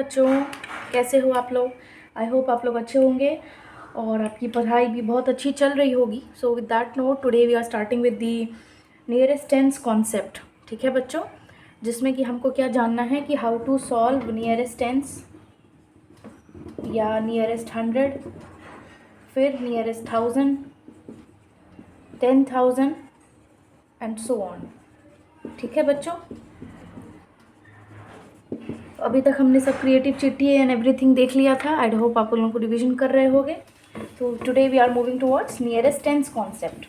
बच्चों, कैसे हो आप लोग। आई होप आप लोग अच्छे होंगे और आपकी पढ़ाई भी बहुत अच्छी चल रही होगी। So with that note today we are starting with the nearest tens concept. ठीक है बच्चों, जिसमें कि हमको क्या जानना है कि how to solve nearest tens या नियरेस्ट 100, फिर नियरेस्ट 1000, 10,000 एंड सो ऑन। ठीक है बच्चों, अभी तक हमने सब क्रिएटिव चिट्ठी एंड एवरीथिंग देख लिया था। आई होप आप लोगों को रिवीजन कर रहे होंगे। तो today we are moving towards nearest tens concept.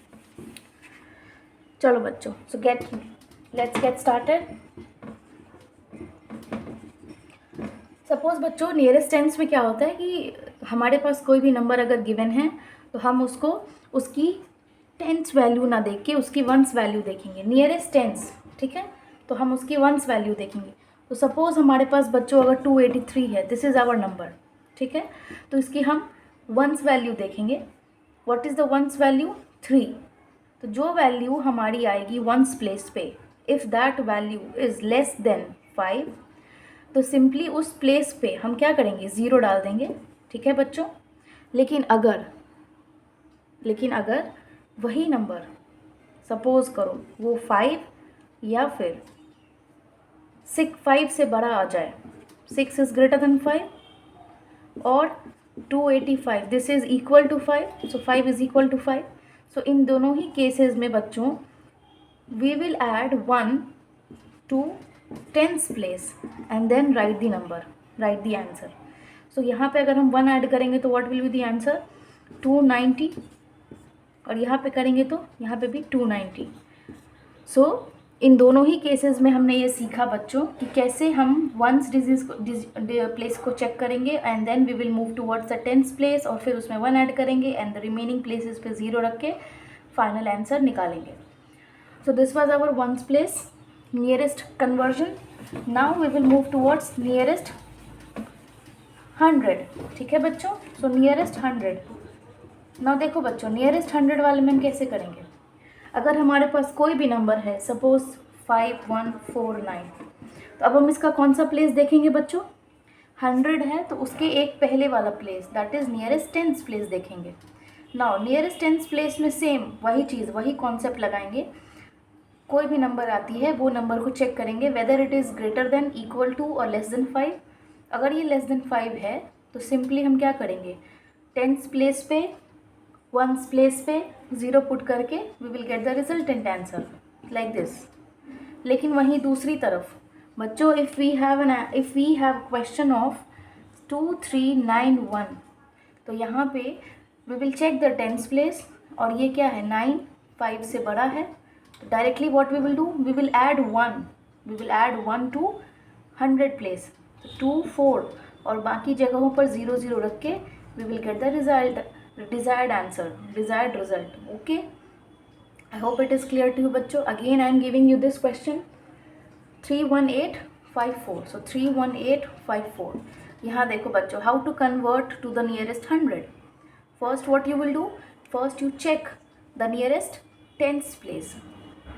चलो बच्चों, so let's get started. Suppose बच्चों, नियरेस्ट टेंस में क्या होता है कि हमारे पास कोई भी नंबर अगर गिवन है तो हम उसको उसकी टेंस वैल्यू ना देख के उसकी वंस वैल्यू देखेंगे। नियरेस्ट टेंस, ठीक है, तो हम उसकी वंस वैल्यू देखेंगे। तो सपोज हमारे पास बच्चों अगर 283 है, दिस इज़ आवर नंबर, ठीक है, तो इसकी हम वंस वैल्यू देखेंगे। What is the ones value? 3। तो जो वैल्यू हमारी आएगी वंस प्लेस पे, if that value is less than 5, तो सिंपली उस प्लेस पे हम क्या करेंगे? 0 डाल देंगे। ठीक है बच्चों, लेकिन अगर वही नंबर सपोज करो वो 5 या फिर 5 से बड़ा आ जाए, 6 इज़ ग्रेटर देन 5 और 285 this is equal to 5, so 5 is equal to 5। So इन दोनों ही केसेस में बच्चों we will add 1 to tens place and then write the number, write the answer. So यहाँ पे अगर हम 1 ऐड करेंगे तो what will be the answer? 290, और यहाँ पे करेंगे तो यहाँ पे भी 290। सो इन दोनों ही केसेस में हमने ये सीखा बच्चों कि कैसे हम वंस प्लेस को चेक करेंगे and then we will move towards the tens place, और फिर उसमें 1 ऐड करेंगे एंड द रिमेनिंग प्लेसेस पे 0 रख के फाइनल आंसर निकालेंगे। So this was our once place nearest conversion. Now we will move towards nearest 100। ठीक है बच्चों, सो नियरेस्ट 100। नाउ देखो बच्चों, नियरेस्ट 100 वाले में हम कैसे करेंगे? अगर हमारे पास कोई भी नंबर है, सपोज 5149, तो अब हम इसका कौन सा प्लेस देखेंगे बच्चों? 100 है तो उसके एक पहले वाला place, that is nearest tens place देखेंगे। नाउ नियरेस्ट टेंस प्लेस में सेम वही चीज़, वही कॉन्सेप्ट लगाएंगे। कोई भी नंबर आती है वो नंबर को चेक करेंगे whether it is greater than, equal to और लेस देन 5। अगर ये लेस देन 5 है तो सिंपली हम क्या करेंगे? टेंस प्लेस पे, वंस प्लेस पे 0 पुट करके we will get the resultant answer like this. लेकिन वहीं दूसरी तरफ बच्चों, if we have question of 2391, तो यहाँ पे we will check the tens place, और ये क्या है? 9 5 से बड़ा है, तो directly what we will do? We will add 1 to 100 place, 2 4 और बाकी जगहों पर 0 0 रख के we will get the desired answer, desired result. Okay, I hope it is clear to you बच्चों. Again I am giving you this question 31854. So 31854, यहाँ देखो बच्चों, how to convert to the nearest 100. First what you will do? First you check the nearest tens place,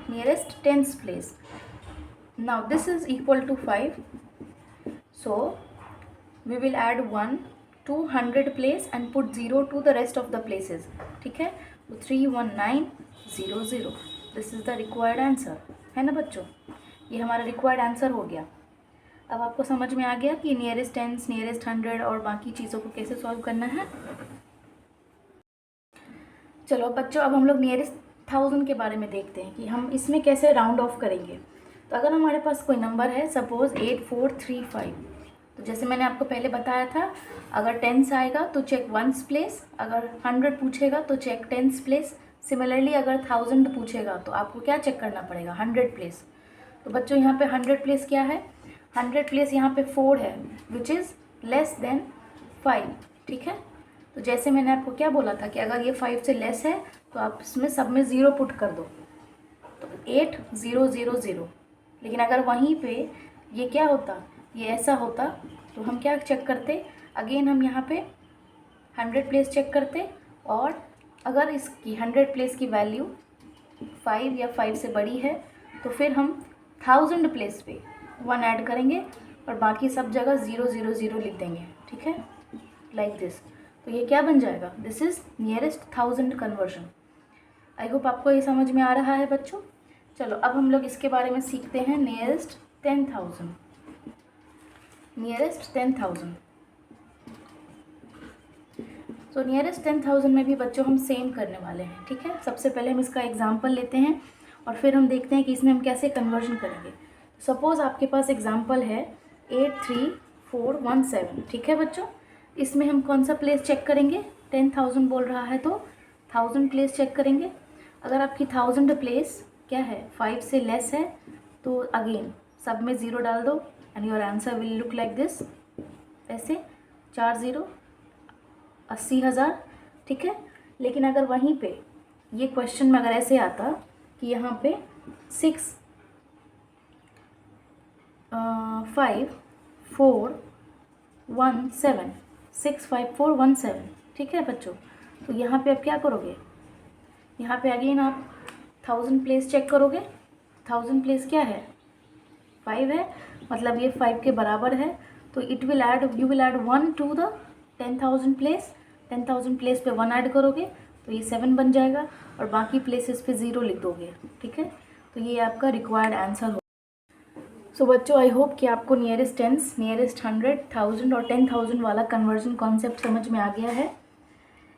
nearest tens place. Now this is equal to 5, so we will add 1 to 100 place and put 0 to the rest of the places. ठीक है, तो 31900, this is the required answer, है ना बच्चों? ये हमारा required answer हो गया। अब आपको समझ में आ गया कि नियरेस्ट टेंस, नियरेस्ट 100 और बाकी चीज़ों को कैसे सॉल्व करना है। चलो बच्चों, अब हम लोग नियरेस्ट 1000 के बारे में देखते हैं कि हम इसमें कैसे राउंड ऑफ करेंगे। तो अगर हमारे पास कोई नंबर है, सपोज 8435, तो जैसे मैंने आपको पहले बताया था, अगर टेंस आएगा तो चेक वंस प्लेस, अगर 100 पूछेगा तो चेक टेंस प्लेस। सिमिलरली अगर 1000 पूछेगा तो आपको क्या चेक करना पड़ेगा? 100 प्लेस। तो बच्चों यहाँ पे 100 प्लेस क्या है? 100 प्लेस यहाँ पे 4 है, विच इज़ लेस देन 5। ठीक है, तो जैसे मैंने आपको क्या बोला था कि अगर ये 5 से लेस है तो आप इसमें सब में 0 पुट कर दो, तो 8000। लेकिन अगर वहीं पे ये क्या होता, ये ऐसा होता, तो हम क्या चेक करते? अगेन हम यहाँ पे 100 प्लेस चेक करते, और अगर इसकी 100 प्लेस की वैल्यू 5 या 5 से बड़ी है तो फिर हम 1000 प्लेस पे 1 ऐड करेंगे और बाकी सब जगह 0 0 0 लिख देंगे, ठीक है, लाइक दिस। तो ये क्या बन जाएगा, this is nearest 1000 conversion. I hope आपको ये समझ में आ रहा है बच्चों। चलो अब हम लोग इसके बारे में सीखते हैं, नियरेस्ट 10,000। नियरेस्ट 10,000, तो नियरेस्ट 10,000 में भी बच्चों हम सेम करने वाले हैं, ठीक है। सबसे पहले हम इसका एग्जाम्पल लेते हैं और फिर हम देखते हैं कि इसमें हम कैसे कन्वर्जन करेंगे। सपोज़ आपके पास एग्जाम्पल है 83417, ठीक है बच्चों। इसमें हम कौन सा प्लेस चेक करेंगे, 10,000 बोल रहा है तो 1000 प्लेस चेक करेंगे। अगर आपकी 1000 प्लेस क्या है, 5 से लेस है, तो अगेन सब में 0 डाल दो and your answer will look like this, ऐसे 4 0, 80,000, ठीक है। लेकिन अगर वहीं पे ये क्वेश्चन में अगर ऐसे आता कि यहाँ पे 6 5 4 1 7, 6 5 4 1 7, ठीक है बच्चों। तो यहाँ पे आप क्या करोगे, यहाँ पे अगेन आप 1000 प्लेस चेक करोगे। 1000 प्लेस क्या है, 5 है, मतलब ये 5 के बराबर है, तो it will add, you will add 1 to the 10,000 place. 10,000 place पे 1 ऐड करोगे तो ये 7 बन जाएगा और बाकी प्लेसेस पे 0 लिख दोगे, ठीक है। तो ये आपका रिक्वायर्ड आंसर हो। सो बच्चों आई होप कि आपको नियरेस्ट टेंस, नियरेस्ट 100, 1000 और 10,000 वाला कन्वर्जन कॉन्सेप्ट समझ में आ गया है।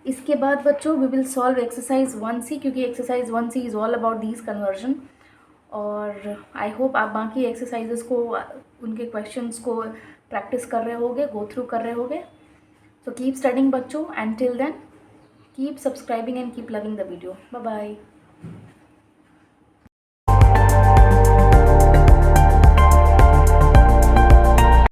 इसके बाद बच्चों we will solve exercise 1C, क्योंकि exercise 1C is all about these conversion. और आई होप आप बाकी एक्सरसाइजेस को, उनके क्वेश्चंस को प्रैक्टिस कर रहे होगे, गो थ्रू कर रहे होगे। So keep studying बच्चों, and till then keep subscribing and keep loving the video. Bye bye.